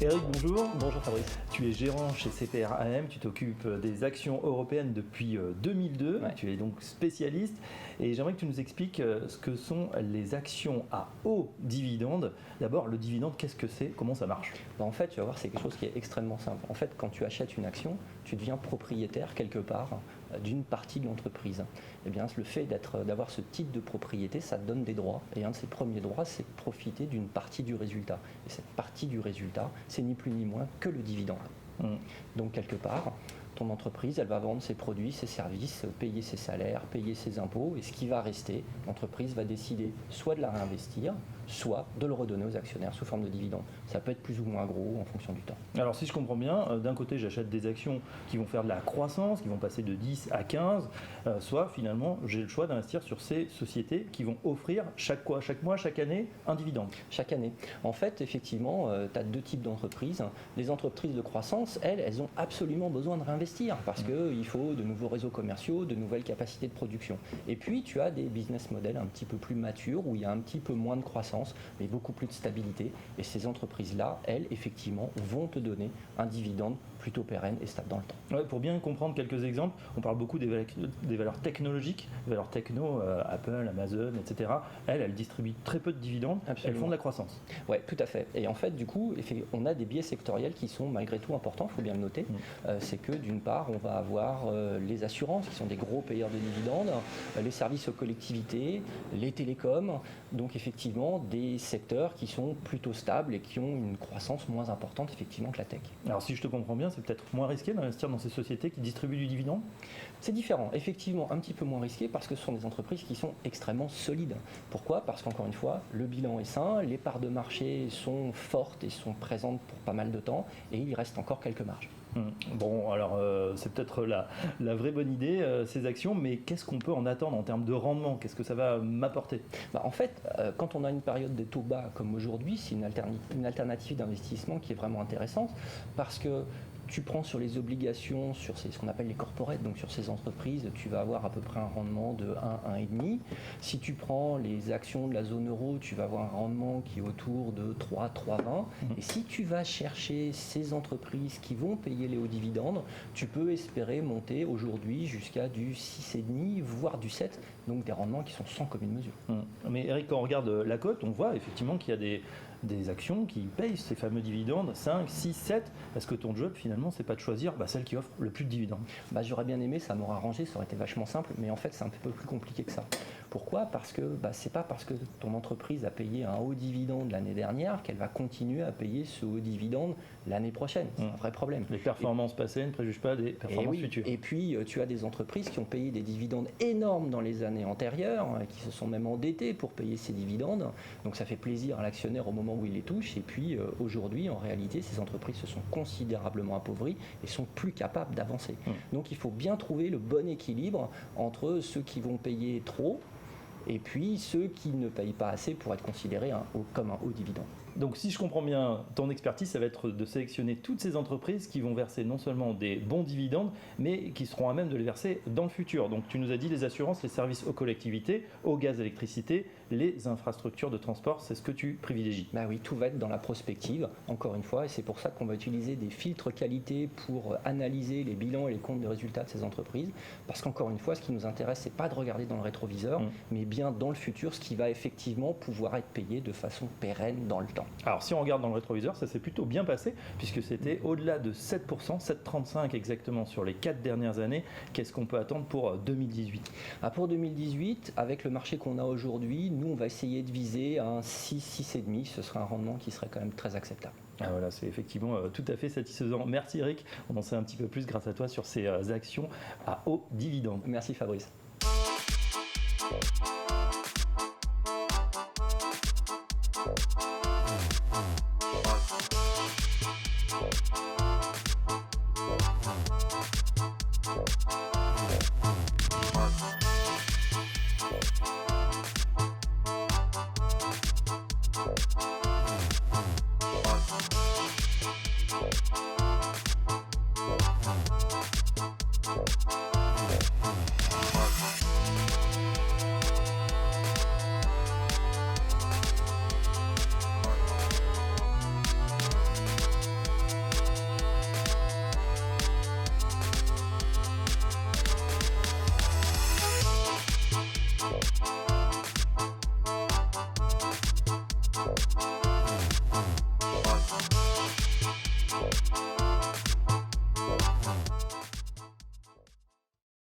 Eric, bonjour. Bonjour Fabrice. Tu es gérant chez CPRAM, tu t'occupes des actions européennes depuis 2002, Ouais. Tu es donc spécialiste et j'aimerais que tu nous expliques ce que sont les actions à haut dividende. D'abord, le dividende, qu'est-ce que c'est? Comment ça marche? En fait, tu vas voir, c'est quelque chose qui est extrêmement simple. En fait, quand tu achètes une action, tu deviens propriétaire quelque part d'une partie de l'entreprise. Eh bien, le fait d'avoir ce type de propriété, ça te donne des droits. Et un de ces premiers droits, c'est de profiter d'une partie du résultat. Et cette partie du résultat, c'est ni plus ni moins que le dividende. Donc, quelque part, ton entreprise, elle va vendre ses produits, ses services, payer ses salaires, payer ses impôts. Et ce qui va rester, l'entreprise va décider soit de la réinvestir, soit de le redonner aux actionnaires sous forme de dividende. Ça peut être plus ou moins gros en fonction du temps. Alors si je comprends bien, d'un côté j'achète des actions qui vont faire de la croissance, qui vont passer de 10 à 15, soit finalement j'ai le choix d'investir sur ces sociétés qui vont offrir chaque mois, chaque année, un dividende. Chaque année. En fait, effectivement, tu as deux types d'entreprises. Les entreprises de croissance, elles ont absolument besoin de réinvestir parce qu'il faut de nouveaux réseaux commerciaux, de nouvelles capacités de production. Et puis tu as des business models un petit peu plus matures où il y a un petit peu moins de croissance, mais beaucoup plus de stabilité. Et ces entreprises-là, elles, effectivement, vont te donner un dividende plutôt pérenne et stable dans le temps. Ouais, pour bien comprendre quelques exemples, on parle beaucoup des valeurs technologiques, des valeurs techno, Apple, Amazon, etc. Elles distribuent très peu de dividendes, Absolument. Elles font de la croissance. Oui, tout à fait. Et en fait, du coup, on a des biais sectoriels qui sont malgré tout importants, il faut bien le noter. C'est que d'une part, on va avoir les assurances, qui sont des gros payeurs de dividendes, les services aux collectivités, les télécoms, donc effectivement des secteurs qui sont plutôt stables et qui ont une croissance moins importante effectivement que la tech. Alors si je te comprends bien, c'est peut-être moins risqué d'investir dans ces sociétés qui distribuent du dividende? C'est différent, effectivement un petit peu moins risqué parce que ce sont des entreprises qui sont extrêmement solides. Pourquoi? Parce qu'encore une fois, le bilan est sain, les parts de marché sont fortes et sont présentes pour pas mal de temps et il reste encore quelques marges. Bon, alors c'est peut-être la vraie bonne idée, ces actions, mais qu'est-ce qu'on peut en attendre en termes de rendement? Qu'est-ce que ça va m'apporter? En fait, quand on a une période de taux bas comme aujourd'hui, c'est une alternative d'investissement qui est vraiment intéressante parce que tu prends sur les obligations, sur ce qu'on appelle les corporates, donc sur ces entreprises, tu vas avoir à peu près un rendement de 1, 1,5. Si tu prends les actions de la zone euro, tu vas avoir un rendement qui est autour de 3, 3,20. Et si tu vas chercher ces entreprises qui vont payer les hauts dividendes, tu peux espérer monter aujourd'hui jusqu'à du 6,5, voire du 7, donc des rendements qui sont sans commune mesure. Mais Eric, quand on regarde la cote, on voit effectivement qu'il y a des actions qui payent ces fameux dividendes 5, 6, 7. Est-ce que ton job finalement c'est pas de choisir celle qui offre le plus de dividendes? J'aurais bien aimé, ça m'aurait arrangé, ça aurait été vachement simple, mais en fait c'est un peu plus compliqué que ça. Pourquoi? Parce que c'est pas parce que ton entreprise a payé un haut dividende l'année dernière qu'elle va continuer à payer ce haut dividende l'année prochaine. C'est un vrai problème. Les performances passées ne préjugent pas des performances futures. Et puis tu as des entreprises qui ont payé des dividendes énormes dans les années antérieures, qui se sont même endettées pour payer ces dividendes. Donc ça fait plaisir à l'actionnaire au moment où il les touche. Et puis aujourd'hui, en réalité, ces entreprises se sont considérablement appauvries et sont plus capables d'avancer. Donc il faut bien trouver le bon équilibre entre ceux qui vont payer trop et puis ceux qui ne payent pas assez pour être considérés comme un haut dividende. Donc si je comprends bien, ton expertise, ça va être de sélectionner toutes ces entreprises qui vont verser non seulement des bons dividendes, mais qui seront à même de les verser dans le futur. Donc tu nous as dit les assurances, les services aux collectivités, au gaz, électricité, les infrastructures de transport, c'est ce que tu privilégies. Oui, tout va être dans la prospective, encore une fois, et c'est pour ça qu'on va utiliser des filtres qualité pour analyser les bilans et les comptes de résultats de ces entreprises. Parce qu'encore une fois, ce qui nous intéresse, c'est pas de regarder dans le rétroviseur, mais bien dans le futur, ce qui va effectivement pouvoir être payé de façon pérenne dans le temps. Alors si on regarde dans le rétroviseur, ça s'est plutôt bien passé puisque c'était au-delà de 7%, 7,35 exactement sur les 4 dernières années. Qu'est-ce qu'on peut attendre pour 2018? Pour 2018, avec le marché qu'on a aujourd'hui, nous on va essayer de viser un 6, 6,5. Ce serait un rendement qui serait quand même très acceptable. Voilà, c'est effectivement tout à fait satisfaisant. Merci Eric, on en sait un petit peu plus grâce à toi sur ces actions à haut dividende. Merci Fabrice. Podcast.